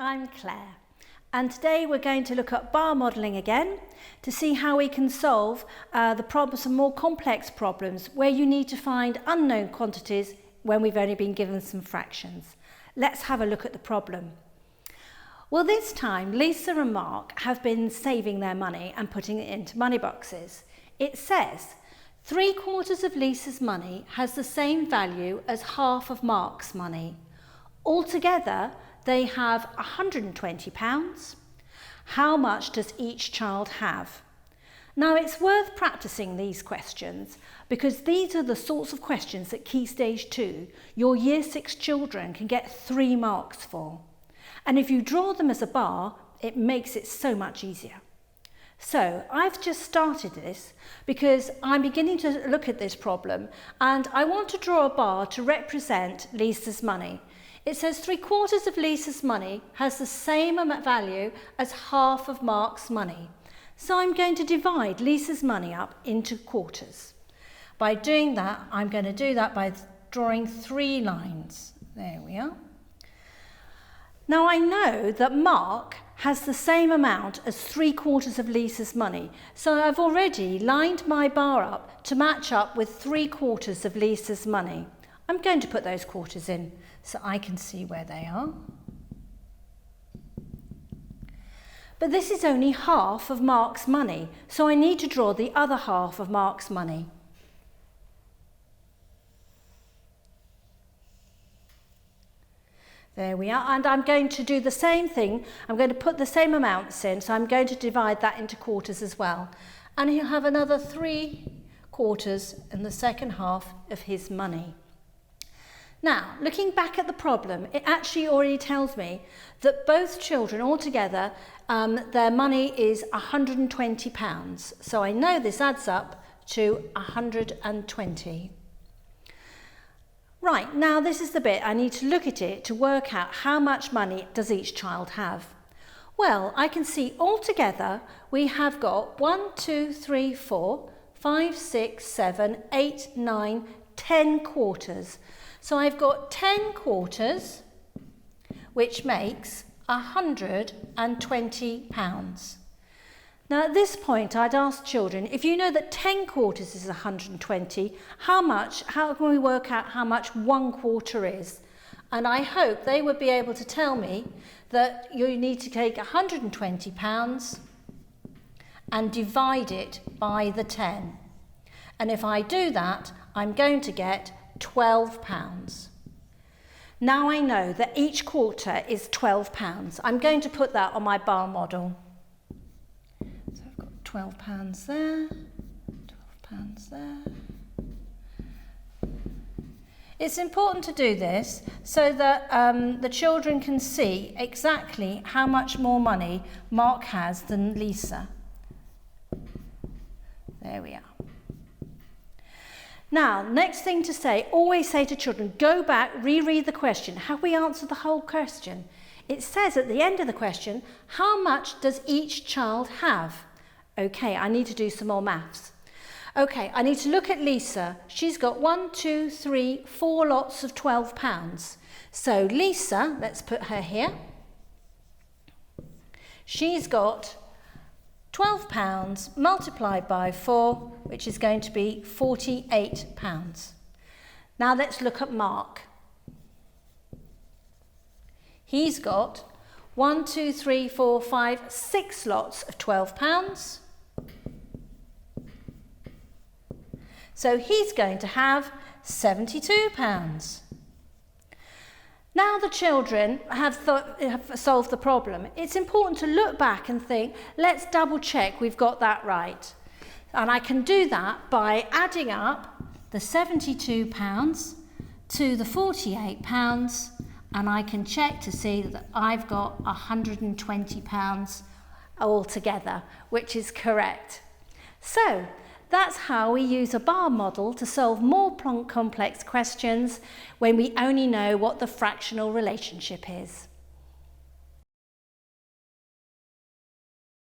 I'm Claire, and today we're going to look at bar modelling again to see how we can solve some more complex problems where you need to find unknown quantities when we've only been given some fractions. Let's have a look at the problem. Well, this time Lisa and Mark have been saving their money and putting it into money boxes. It says 3/4 of Lisa's money has the same value as half of Mark's money. Altogether, they have £120. How much does each child have? Now, it's worth practicing these questions because these are the sorts of questions that Key Stage 2, your Year 6 children can get 3 marks for. And if you draw them as a bar, it makes it so much easier. So I've just started this because I'm beginning to look at this problem and I want to draw a bar to represent Lisa's money. It says 3/4 of Lisa's money has the same value as half of Mark's money. So I'm going to divide Lisa's money up into quarters. By doing that, I'm going to do that by drawing 3 lines. There we are. Now I know that Mark has the same amount as 3/4 of Lisa's money. So I've already lined my bar up to match up with 3/4 of Lisa's money. I'm going to put those quarters in so I can see where they are. But this is only half of Mark's money, so I need to draw the other half of Mark's money. There we are, and I'm going to do the same thing. I'm going to put the same amounts in, so I'm going to divide that into quarters as well. And he'll have another 3/4 in the second half of his money. Now, looking back at the problem, it actually already tells me that both children altogether, their money is £120. So I know this adds up to 120. Right, now this is the bit I need to look at it to work out how much money does each child have. Well, I can see altogether we have got 1, 2, 3, 4, 5, 6, 7, 8, 9, 10 quarters. So I've got 10 quarters, which makes £120. Now at this point I'd ask children, if you know that 10 quarters is 120, how can we work out how much 1/4 is? And I hope they would be able to tell me that you need to take £120 and divide it by the 10. And if I do that, I'm going to get £12. Now I know that each quarter is £12. I'm going to put that on my bar model. So I've got £12 there, £12 there. It's important to do this so that the children can see exactly how much more money Mark has than Lisa. There we are. Now, next thing to say, always say to children, go back, reread the question. Have we answered the whole question? It says at the end of the question, how much does each child have? Okay, I need to do some more maths. Okay, I need to look at Lisa. She's got 1, 2, 3, 4 lots of £12. So Lisa, let's put her here. She's got £12 multiplied by 4, which is going to be £48. Now let's look at Mark. He's got 1, 2, 3, 4, 5, 6 lots of £12. So he's going to have £72. Now the children have solved the problem. It's important to look back and think, let's double check we've got that right. And I can do that by adding up the £72 to the £48, and I can check to see that I've got £120 altogether, which is correct. So that's how we use a bar model to solve more complex questions when we only know what the fractional relationship is.